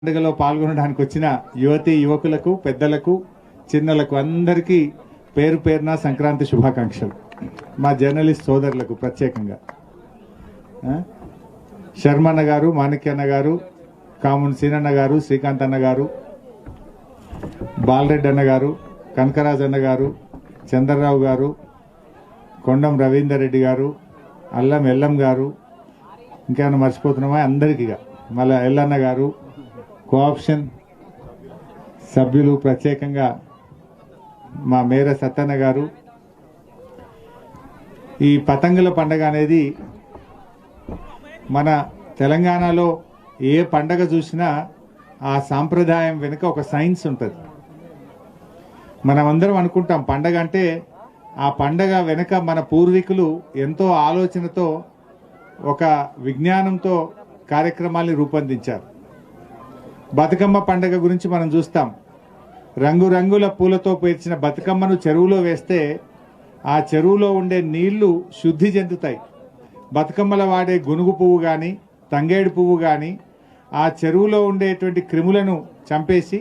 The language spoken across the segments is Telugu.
పండుగలో పాల్గొనడానికి వచ్చిన యువతి యువకులకు పెద్దలకు చిన్నలకు అందరికీ పేరు పేరున సంక్రాంతి శుభాకాంక్షలు. మా జర్నలిస్ట్ సోదరులకు ప్రత్యేకంగా శర్మన్న గారు, మాణిక్యన్న గారు, కామున్ సీనన్న గారు, శ్రీకాంత్ అన్న గారు, బాలరెడ్డి అన్న గారు, కనకరాజ్ అన్న గారు, చంద్రరావు గారు, కొండం రవీందర్ రెడ్డి గారు, అల్లం ఎల్లం గారు, ఇంకేమైనా మర్చిపోతున్నామా అందరికీ, మళ్ళీ ఎల్లన్న గారు, కోఆప్షన్ సభ్యులు, ప్రత్యేకంగా మా మేర సత్తన్న గారు. ఈ పతంగుల పండగ అనేది మన తెలంగాణలో ఏ పండగ చూసినా ఆ సాంప్రదాయం వెనుక ఒక సైన్స్ ఉంటుంది. మనమందరం అనుకుంటాం పండగ అంటే ఆ పండగ వెనుక మన పూర్వీకులు ఎంతో ఆలోచనతో ఒక విజ్ఞానంతో కార్యక్రమాల్ని రూపొందించారు. బతుకమ్మ పండగ గురించి మనం చూస్తాం. రంగురంగుల పూలతో పేర్చిన బతుకమ్మను చెరువులో వేస్తే ఆ చెరువులో ఉండే నీళ్లు శుద్ధి చెందుతాయి. బతుకమ్మల వాడే గునుగు పువ్వు కానీ తంగేడు పువ్వు కానీ ఆ చెరువులో ఉండేటువంటి క్రిములను చంపేసి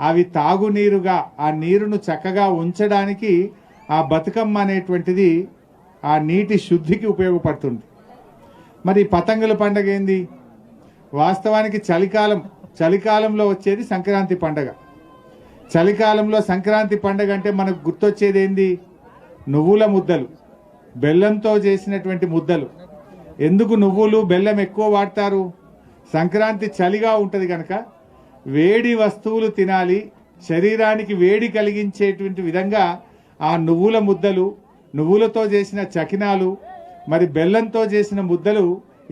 అవి తాగునీరుగా ఆ నీరును చక్కగా ఉంచడానికి ఆ బతుకమ్మ అనేటువంటిది ఆ నీటి శుద్ధికి ఉపయోగపడుతుంది. మరి పతంగుల పండగ ఏంది? వాస్తవానికి చలికాలంలో వచ్చేది సంక్రాంతి పండగ. చలికాలంలో సంక్రాంతి పండగ అంటే మనకు గుర్తొచ్చేది ఏంది? నువ్వుల ముద్దలు, బెల్లంతో చేసినటువంటి ముద్దలు. ఎందుకు నువ్వులు బెల్లం ఎక్కువ వాడతారు? సంక్రాంతి చలిగా ఉంటుంది కనుక వేడి వస్తువులు తినాలి, శరీరానికి వేడి కలిగించేటువంటి విధంగా ఆ నువ్వుల ముద్దలు, నువ్వులతో చేసిన చకినాలు, మరి బెల్లంతో చేసిన ముద్దలు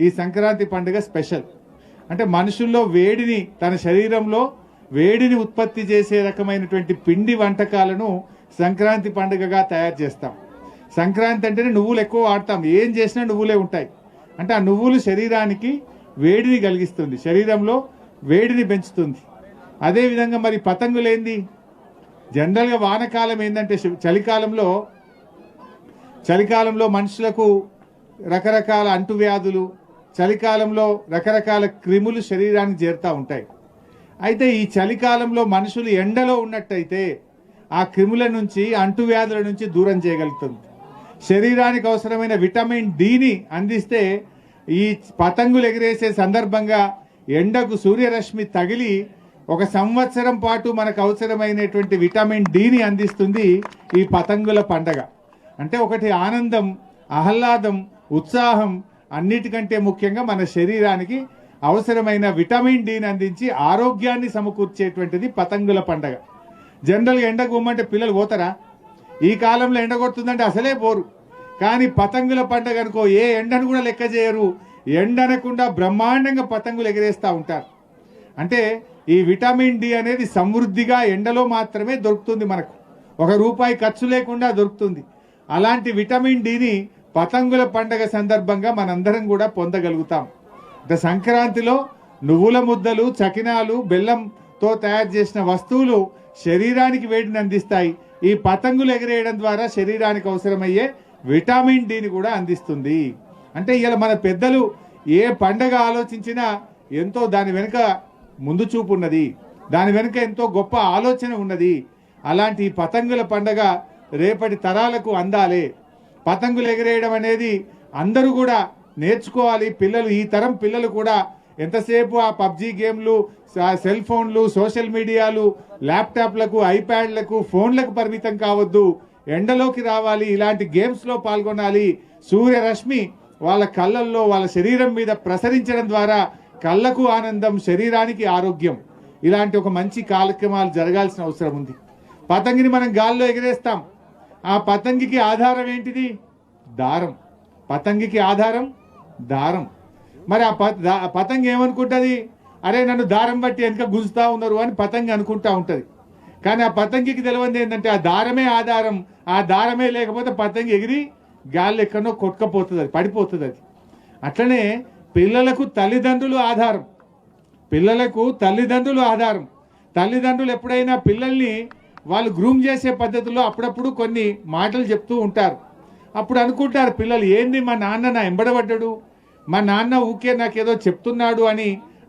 ఈ సంక్రాంతి పండుగ స్పెషల్. అంటే మనుషుల్లో వేడిని, తన శరీరంలో వేడిని ఉత్పత్తి చేసే రకమైనటువంటి పిండి వంటకాలను సంక్రాంతి పండుగగా తయారు చేస్తాం. సంక్రాంతి అంటేనే నువ్వులు ఎక్కువ వాడతాం, ఏం చేసినా నువ్వులే ఉంటాయి. అంటే ఆ నువ్వులు శరీరానికి వేడిని కలిగిస్తుంది, శరీరంలో వేడిని పెంచుతుంది. అదేవిధంగా మరి పతంగులేంది? జనరల్గా వానకాలం ఏంటంటే చలికాలంలో మనుషులకు రకరకాల అంటువ్యాధులు, చలికాలంలో రకరకాల క్రిములు శరీరానికి చేరుతూ ఉంటాయి. అయితే ఈ చలికాలంలో మనుషులు ఎండలో ఉన్నట్టయితే ఆ క్రిముల నుంచి, అంటువ్యాధుల నుంచి దూరం చేయగలుగుతుంది. శరీరానికి అవసరమైన విటమిన్ డిని అందిస్తే ఈ పతంగులు ఎగిరేసే సందర్భంగా ఎండకు సూర్యరశ్మి తగిలి ఒక సంవత్సరం పాటు మనకు అవసరమైనటువంటి విటమిన్ డిని అందిస్తుంది ఈ పతంగుల పండగ. అంటే ఒకటి ఆనందం, ఆహ్లాదం, ఉత్సాహం, అన్నిటికంటే ముఖ్యంగా మన శరీరానికి అవసరమైన విటమిన్ డిని అందించి ఆరోగ్యాన్ని సమకూర్చేటువంటిది పతంగుల పండగ. జనరల్గా ఎండ గుమ్మంటే పిల్లలు పోతారా? ఈ కాలంలో ఎండ కొడుతుందంటే అసలే పోరు. కానీ పతంగుల పండగ అనుకో ఏ ఎండను కూడా లెక్క చేయరు, ఎండనకుండా బ్రహ్మాండంగా పతంగులు ఎగిరేస్తూ ఉంటారు. అంటే ఈ విటమిన్ డి అనేది సమృద్ధిగా ఎండలో మాత్రమే దొరుకుతుంది, మనకు ₹1 ఖర్చు లేకుండా దొరుకుతుంది. అలాంటి విటమిన్ డిని పతంగుల పండగ సందర్భంగా మనందరం కూడా పొందగలుగుతాం. అంటే సంక్రాంతిలో నువ్వుల ముద్దలు, చకినాలు, బెల్లంతో తయారు చేసిన వస్తువులు శరీరానికి వేడిని అందిస్తాయి. ఈ పతంగులు ఎగిరేయడం ద్వారా శరీరానికి అవసరమయ్యే విటమిన్ డిని కూడా అందిస్తుంది. అంటే ఇలా మన పెద్దలు ఏ పండగ ఆలోచించినా ఎంతో దాని వెనుక ముందు చూపు ఉన్నది, దాని వెనుక ఎంతో గొప్ప ఆలోచన ఉన్నది. అలాంటి పతంగుల పండగ రేపటి తరాలకు అందాలే. పతంగులు ఎగిరేయడం అనేది అందరూ కూడా నేర్చుకోవాలి. పిల్లలు, ఈ తరం పిల్లలు కూడా ఎంతసేపు ఆ పబ్జీ గేమ్లు, సెల్ ఫోన్లు, సోషల్ మీడియాలు, ల్యాప్టాప్లకు, ఐప్యాడ్లకు, ఫోన్లకు పరిమితం కావద్దు. ఎండలోకి రావాలి, ఇలాంటి గేమ్స్లో పాల్గొనాలి. సూర్యరశ్మి వాళ్ళ కళ్ళల్లో, వాళ్ళ శరీరం మీద ప్రసరించడం ద్వారా కళ్ళకు ఆనందం, శరీరానికి ఆరోగ్యం. ఇలాంటి ఒక మంచి కార్యక్రమాలు జరగాల్సిన అవసరం ఉంది. పతంగిని మనం గాల్లో ఎగిరేస్తాం. ఆ పతంగికి ఆధారం ఏంటిది? దారం. పతంగికి ఆధారం దారం. మరి ఆ పతంగి ఏమనుకుంటుంది? అరే నన్ను దారం బట్టి వెనక గుంజుతా ఉన్నారు అని పతంగి అనుకుంటా ఉంటుంది. కానీ ఆ పతంగికి తెలియంది ఏంటంటే ఆ దారమే ఆధారం. ఆ దారమే లేకపోతే పతంగి ఎగిరి గాల్లో ఎక్కడో కొట్టుకపోతుంది, అది పడిపోతుంది. అది అట్లనే పిల్లలకు తల్లిదండ్రులు ఆధారం. పిల్లలకు తల్లిదండ్రులు ఆధారం. తల్లిదండ్రులు ఎప్పుడైనా పిల్లల్ని వాళ్ళు గ్రూమ్ చేసే పద్ధతిలో అప్పుడప్పుడు కొన్ని మాటలు చెప్తూ ఉంటారు. అప్పుడు అనుకుంటారు పిల్లలు, ఏంది మా నాన్న నా ఎంబడబడ్డాడు, మా నాన్న ఊకే నాకేదో చెప్తున్నాడు అని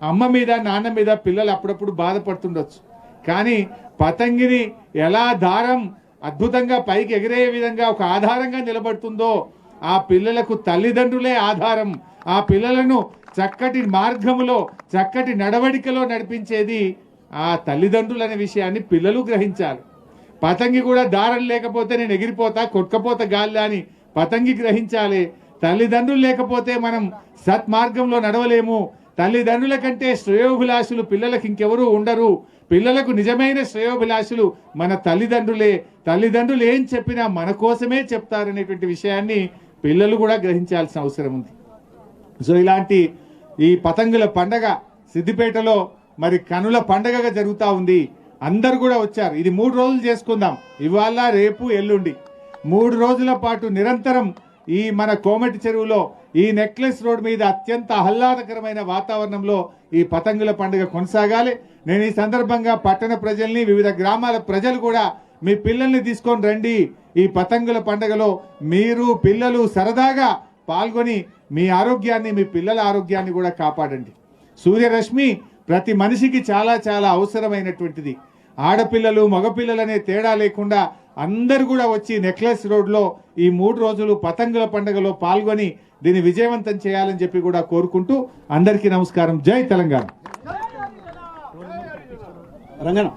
అమ్మ మీద నాన్న మీద పిల్లలు అప్పుడప్పుడు బాధపడుతుండొచ్చు. కానీ పతంగిని ఎలా దారం అద్భుతంగా పైకి ఎగిరే విధంగా ఒక ఆధారంగా నిలబడుతుందో ఆ పిల్లలకు తల్లిదండ్రులే ఆధారం. ఆ పిల్లలను చక్కటి మార్గములో చక్కటి నడవడికలో నడిపించేది ఆ తల్లిదండ్రులు అనే విషయాన్ని పిల్లలు గ్రహించాలి. పతంగి కూడా దారం లేకపోతే నేను ఎగిరిపోతా కొట్టుకపోతా గాలిలా అని పతంగి గ్రహించాలి. తల్లిదండ్రులు లేకపోతే మనం సత్మార్గంలో నడవలేము. తల్లిదండ్రుల కంటే శ్రేయోభిలాషులు పిల్లలకు ఇంకెవరూ ఉండరు. పిల్లలకు నిజమైన శ్రేయోభిలాషులు మన తల్లిదండ్రులే. తల్లిదండ్రులు ఏం చెప్పినా మన కోసమే చెప్తారనేటువంటి విషయాన్ని పిల్లలు కూడా గ్రహించాల్సిన అవసరం ఉంది. సో ఇలాంటి ఈ పతంగుల పండగ సిద్దిపేటలో మరి కనుల పండగగా జరుగుతూ ఉంది. అందరు కూడా వచ్చారు. ఇది 3 రోజులు చేసుకుందాం. ఇవాళ రేపు ఎల్లుండి 3 రోజుల పాటు నిరంతరం ఈ మన కోమటి చెరువులో ఈ నెక్లెస్ రోడ్ మీద అత్యంత ఆహ్లాదకరమైన వాతావరణంలో ఈ పతంగుల పండుగ కొనసాగాలి. నేను ఈ సందర్భంగా పట్టణ ప్రజల్ని వివిధ గ్రామాల ప్రజలు కూడా మీ పిల్లల్ని తీసుకొని రండి. ఈ పతంగుల పండుగలో మీరు పిల్లలు సరదాగా పాల్గొని మీ ఆరోగ్యాన్ని మీ పిల్లల ఆరోగ్యాన్ని కూడా కాపాడండి. సూర్యరశ్మి ప్రతి మనిషికి చాలా చాలా అవసరమైనటువంటిది. ఆడపిల్లలు మగపిల్లలు అనే తేడా లేకుండా అందరు కూడా వచ్చి నెక్లెస్ రోడ్లో ఈ 3 రోజులు పతంగుల పండుగలో పాల్గొని దీన్ని విజయవంతం చేయాలని చెప్పి కూడా కోరుకుంటూ అందరికీ నమస్కారం. జై తెలంగాణ. రంగన